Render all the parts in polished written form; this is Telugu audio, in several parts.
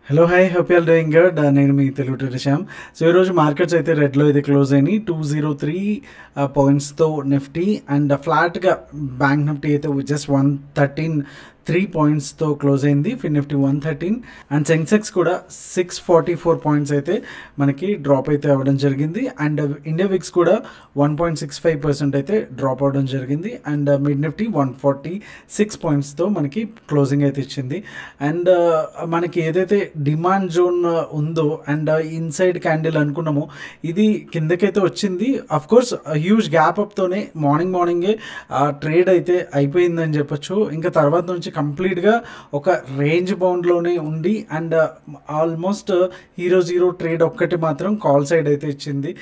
Hello hi hope you all doing good. నేను మీ తెలుగు ట్రెడిషామ్. సో ఈరోజు మార్కెట్స్ అయితే రెడ్లో అయితే క్లోజ్ అయినాయి. 203 పాయింట్స్తో నిఫ్టీ అండ్ ఫ్లాట్గా బ్యాంక్ నిఫ్టీ అయితే జస్ట్ 113 పాయింట్స్తో క్లోజ్ అయింది. నిఫ్టీ 113 అండ్ సెన్సెక్స్ కూడా 644 పాయింట్స్ అయితే మనకి డ్రాప్ అయితే అవ్వడం జరిగింది. అండ్ ఇండియా విక్స్ కూడా 1.65% అయితే డ్రాప్ అవ్వడం జరిగింది. అండ్ మిడ్ నిఫ్టీ 146 పాయింట్స్తో మనకి క్లోజింగ్ అయితే ఇచ్చింది. అండ్ మనకి ఏదైతే డిమాండ్ జోన్ ఉందో అండ్ ఇన్సైడ్ క్యాండిల్ అనుకున్నామో ఇది కిందకైతే వచ్చింది. అఫ్ కోర్స్ హ్యూజ్ గ్యాప్ అప్తోనే మార్నింగే ట్రేడ్ అయితే అయిపోయిందని చెప్పొచ్చు. ఇంకా తర్వాత నుంచి కంప్లీట్గా ఒక రేంజ్ బౌండ్లోనే ఉండి అండ్ ఆల్మోస్ట్ హీరో ట్రేడ్ ఒక్కటి మాత్రం కాల్ సైడ్ అయితే ఇచ్చింది.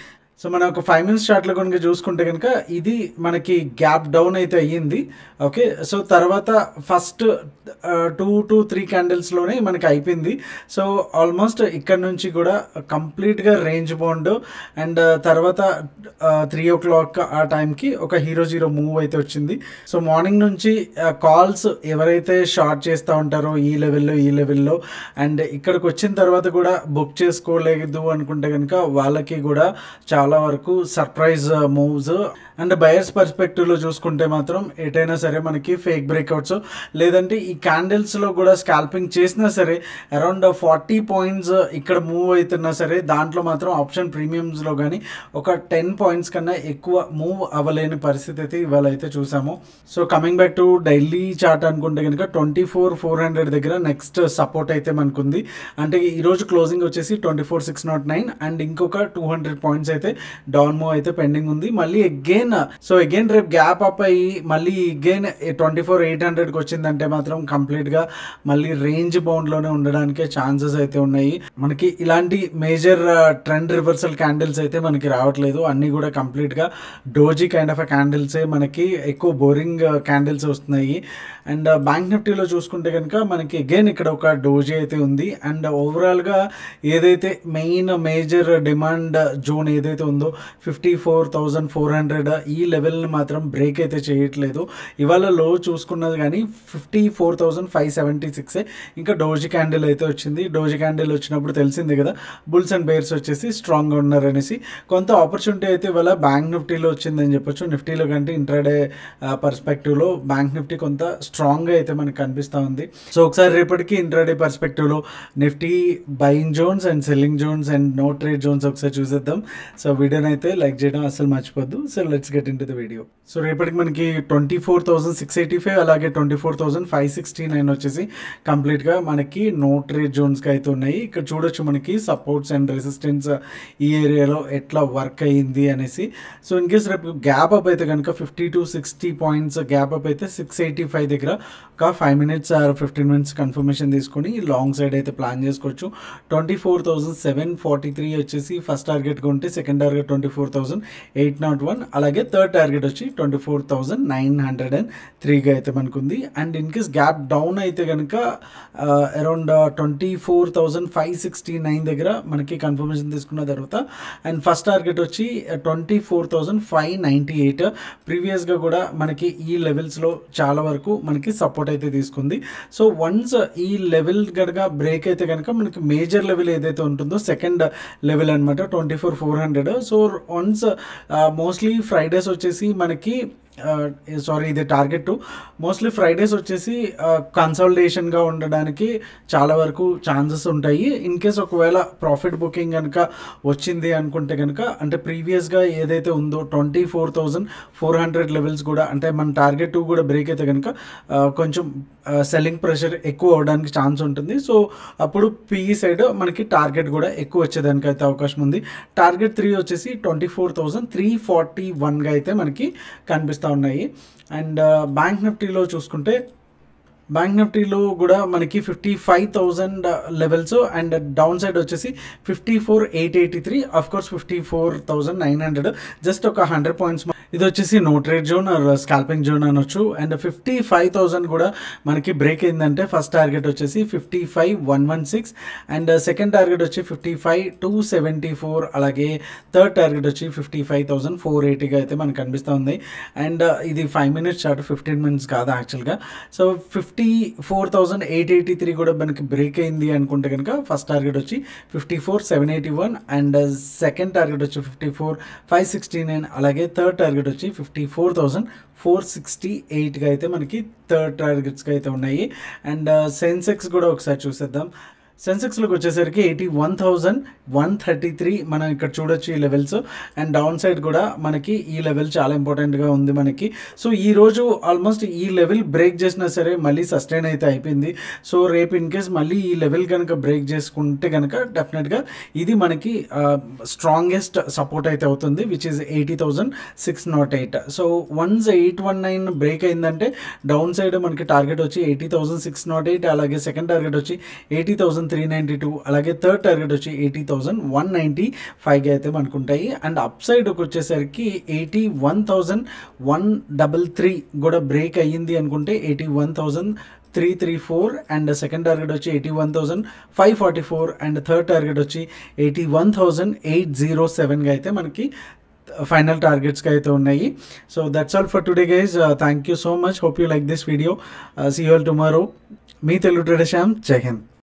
సో మనం ఒక 5 minutes చార్ట్లో కనుక చూసుకుంటే కనుక ఇది మనకి గ్యాప్ డౌన్ అయితే అయ్యింది. ఓకే, సో తర్వాత ఫస్ట్ 2 to 3 క్యాండిల్స్లోనే మనకి అయిపోయింది. సో ఆల్మోస్ట్ ఇక్కడ నుంచి కూడా కంప్లీట్గా రేంజ్ బౌండ్ అండ్ తర్వాత 3 o'clock ఆ టైంకి ఒక హీరో మూవ్ అయితే వచ్చింది. సో మార్నింగ్ నుంచి కాల్స్ ఎవరైతే షార్ట్ చేస్తూ ఉంటారో ఈ లెవెల్లో అండ్ ఇక్కడికి వచ్చిన తర్వాత కూడా బుక్ చేసుకోలేదు అనుకుంటే కనుక వాళ్ళకి కూడా చాలా వరకు సర్ప్రైజ్ మూవ్స్. అండ్ బయర్స్ పర్స్పెక్టివ్లో చూసుకుంటే మాత్రం ఎటైనా సరే మనకి ఫేక్ బ్రేక్అవుట్స్ లేదంటే ఈ క్యాండిల్స్లో కూడా స్కాల్పింగ్ చేసినా సరే అరౌండ్ 40 పాయింట్స్ ఇక్కడ మూవ్ అవుతున్నా సరే దాంట్లో మాత్రం ఆప్షన్ ప్రీమియమ్స్లో కానీ ఒక 10 పాయింట్స్ కన్నా ఎక్కువ మూవ్ అవ్వలేని పరిస్థితి అయితే ఇవాళ అయితే చూసాము. So coming back to daily chart అనుకుంటే కనుక 24,400 దగ్గర నెక్స్ట్ సపోర్ట్ అయితే మనకుంది. అంటే ఈరోజు క్లోజింగ్ వచ్చేసి 24,609 అండ్ ఇంకొక 200 పాయింట్స్ అయితే డౌన్ మూవ్ అయితే పెండింగ్ ఉంది. మళ్ళీ అగైన్ రేపు గ్యాప్ అప్ అయ్యి మళ్ళీ అగైన్ 24,800కి వచ్చిందంటే మాత్రం కంప్లీట్గా మళ్ళీ రేంజ్ బౌండ్లోనే ఉండడానికే ఛాన్సెస్ అయితే ఉన్నాయి. మనకి ఇలాంటి మేజర్ ట్రెండ్ రివర్సల్ క్యాండిల్స్ అయితే మనకి రావట్లేదు. అన్నీ కూడా కంప్లీట్గా డోజీ కైండ్ ఆఫ్ క్యాండిల్సే మనకి ఎక్కువ బోరింగ్ క్యాండిల్స్ వస్తున్నాయి. అండ్ బ్యాంక్ నిఫ్టీలో చూసుకుంటే కనుక మనకి అగైన్ ఇక్కడ ఒక డోజీ అయితే ఉంది. అండ్ ఓవరాల్గా ఏదైతే మేజర్ డిమాండ్ జోన్ ఏదైతే ఉందో 54,400 ఈ లెవెల్ని మాత్రం బ్రేక్ అయితే చేయట్లేదు. ఇవాళ లో చూసుకున్నది కానీ 54,576 ఇంకా డోజీ క్యాండిల్ అయితే వచ్చింది. డోజీ క్యాండిల్ వచ్చినప్పుడు తెలిసింది కదా బుల్స్ అండ్ బేర్స్ వచ్చేసి స్ట్రాంగ్గా ఉన్నారనేసి. కొంత ఆపర్చునిటీ అయితే ఇవాళ బ్యాంక్ నిఫ్టీలో వచ్చిందని చెప్పొచ్చు. నిఫ్టీలో కంటే ఇంట్రాడే పర్స్పెక్టివ్లో బ్యాంక్ నిఫ్టీ కొంత స్ట్రాంగ్గా అయితే మనకు కనిపిస్తూ ఉంది. సో ఒకసారి రేపటికి ఇంట్రాడే పర్స్పెక్టివ్లో Nifty buying zones and selling zones and no trade zones ఒకసారి చూసేద్దాం. సో వీడియోని అయితే లైక్ చేయడం అసలు మర్చిపోద్దు. So let's get into the video. So రేపటికి మనకి 24,685 అలాగే 24,569 వచ్చేసి కంప్లీట్గా మనకి నో ట్రేడ్ జోన్స్కి అయితే ఉన్నాయి. ఇక్కడ చూడొచ్చు మనకి సపోర్ట్స్ అండ్ రెసిస్టెన్స్ ఈ ఏరియాలో ఎట్లా వర్క్ అయ్యింది అనేసి. సో ఇన్ కేస్ రేపు గ్యాప్ అప్ అయితే కనుక 50 to 60 పాయింట్స్ గ్యాప్ అప్ అయితే 685 దగ్గర ఒక 5 minutes or 15 minutes కన్ఫర్మేషన్ తీసుకొని లాంగ్ సైడ్ అయితే ప్లాన్ చేసుకోవచ్చు. 24,743 వచ్చేసి ఫస్ట్ టార్గెట్గా ఉంటే సెకండ్ టార్గెట్ 24,801 అలాగే థర్డ్ టార్గెట్ వచ్చి 24,903గా అయితే మనకుంది. And in case gap down అయితే కనుక అరౌండ్ 24,569 దగ్గర మనకి కన్ఫర్మేషన్ తీసుకున్న తర్వాత అండ్ ఫస్ట్ టార్గెట్ వచ్చి 24,598. ప్రీవియస్గా కూడా మనకి ఈ లెవెల్స్లో చాలా వరకు మనకి సపోర్ట్ అయితే తీసుకుంది. సో వన్స్ ఈ లెవెల్ కనుక బ్రేక్ అయితే కనుక మనకి మేజర్ లెవెల్ ఏదైతే ఉంటుందో సెకండ్ లెవెల్ అనమాట 24,400. సో వన్స్ మోస్ట్లీ ఫ్రైడేస్ వచ్చేసి మనకి ఇది టార్గెట్ మోస్ట్లీ ఫ్రైడేస్ వచ్చేసి కన్సల్టేషన్గా ఉండడానికి చాలా వరకు ఛాన్సెస్ ఉంటాయి. ఇన్ కేస్ ఒకవేళ ప్రాఫిట్ బుకింగ్ కనుక వచ్చింది అనుకుంటే కనుక అంటే ప్రీవియస్గా ఏదైతే ఉందో 24,400 లెవెల్స్ కూడా అంటే మన టార్గెట్ 2 కూడా బ్రేక్ అయితే కనుక కొంచెం సెల్లింగ్ ప్రెషర్ ఎక్కువ అవడానికి ఛాన్స్ ఉంటుంది. సో అప్పుడు పిఈ సైడ్ మనకి టార్గెట్ కూడా ఎక్కువ వచ్చేదానికి అయితే అవకాశం ఉంది. టార్గెట్ 3 వచ్చేసి 24,341గా అయితే మనకి కనిపిస్తుంది ఉన్నాయి. అండ్ బ్యాంక్ నిఫ్టీలో చూసుకుంటే బ్యాంక్ నిఫ్టీలో కూడా మనకి 55,000 లెవెల్స్ అండ్ డౌన్ సైడ్ వచ్చేసి 54,883. ఆఫ్ కోర్స్ 54,900 జస్ట్ ఒక 100 పాయింట్స్ ఇది వచ్చేసి no trade zone or scalping zone అనొచ్చు. అండ్ 55,000 కూడా మనకి బ్రేక్ అయిందంటే ఫస్ట్ టార్గెట్ వచ్చేసి 55,116 అండ్ సెకండ్ టార్గెట్ వచ్చి 55,274, అలాగే థర్డ్ టార్గెట్ వచ్చి 55,480గా అయితే మనకు కనిపిస్తూ ఉంది. అండ్ ఇది 5 minutes చార్ట్, 15 minutes కాదు యాక్చువల్గా. సో 54,883 కూడా మనకి బ్రేక్ అయింది అనుకుంటే కనుక ఫస్ట్ టార్గెట్ వచ్చి 54,781 అండ్ సెకండ్ టార్గెట్ వచ్చి 54,569, అలాగే థర్డ్ టార్గెట్ వచ్చి 54,468గా అయితే మనకి థర్డ్ టార్గెట్స్గా అయితే ఉన్నాయి. అండ్ సెన్సెక్స్ కూడా ఒకసారి చూసేద్దాం. సెన్సెక్స్లోకి వచ్చేసరికి 81,133 మనం ఇక్కడ చూడొచ్చు ఈ లెవెల్స్. అండ్ డౌన్ సైడ్ కూడా మనకి ఈ లెవెల్ చాలా ఇంపార్టెంట్గా ఉంది మనకి. సో ఈరోజు ఆల్మోస్ట్ ఈ లెవెల్ బ్రేక్ చేసినా సరే మళ్ళీ సస్టైన్ అయితే అయిపోయింది. సో రేపు ఇన్ కేస్ మళ్ళీ ఈ లెవెల్ కనుక బ్రేక్ చేసుకుంటే కనుక డెఫినెట్గా ఇది మనకి స్ట్రాంగెస్ట్ సపోర్ట్ అయితే అవుతుంది, which is 80,608. So once 819 break అయిందంటే డౌన్ సైడ్ మనకి టార్గెట్ వచ్చి 80,608, అలాగే సెకండ్ టార్గెట్ వచ్చి 80,392, అలాగే థర్డ్ టార్గెట్ వచ్చి 80,195గా అయితే మనకు ఉంటాయి. అండ్ అప్ సైడ్కి వచ్చేసరికి 81,133 కూడా బ్రేక్ అయ్యింది అనుకుంటే 81,334 అండ్ సెకండ్ టార్గెట్ వచ్చి 81,544 అండ్ థర్డ్ టార్గెట్ వచ్చి 81,807గా అయితే మనకి ఫైనల్ టార్గెట్స్గా అయితే ఉన్నాయి. So that's all for today guys. Thank you so much. Hope you like this video. See you all tomorrow. మీ తెలుగు ట్రేడర్ శ్యామ్. జై హింద్.